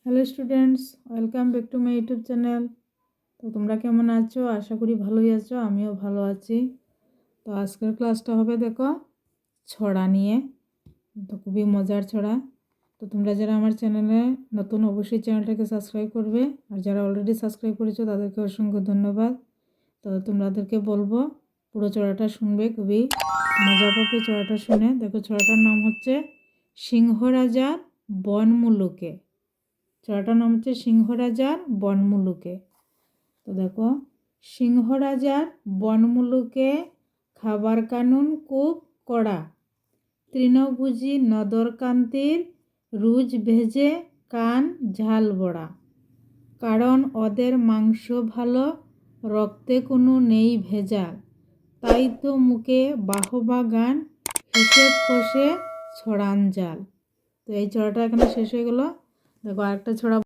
Hello students, welcome back to my YouTube channel. তো তোমরা কেমন আছো? আশা করি ভালোই আছো, আমিও ভালো আছি। তো আজকের ক্লাসটা হবে দেখো ছড়া নিয়ে। তো খুবই মজার ছড়া। তো তোমরা যারা আমার চ্যানেলে নতুন অবশ্যই চ্যানেলটাকে সাবস্ক্রাইব করবে, আর যারা অলরেডি সাবস্ক্রাইব করেছো তাদেরকে অসংখ্য ধন্যবাদ। তো তোমাদেরকে বলবো পুরো ছড়াটা শুনবে, খুবই মজা পাবে ছড়াটা শুনে। দেখো ছড়াটার নাম হচ্ছে সিংহরাজার বনমুলুকে। ছড়াটার নাম হচ্ছে সিংহরাজার বনমুলুকে। তো দেখো, সিংহরাজার বনমুলুকে খাবার কানুন খুব কড়া, তৃণভোজী নদরকান্তির রুজ ভেজে কান ঝাল বড়া। কারণ ওদের মাংস ভালো, রক্তে কোনো নেই ভেজাল, তাই তো মুখে বাহবা গান, হিসেব কষে ছড়ান জাল। তো এই ছড়াটা এখানে শেষ হয়ে গেল। দেখো আরেকটা ছড়া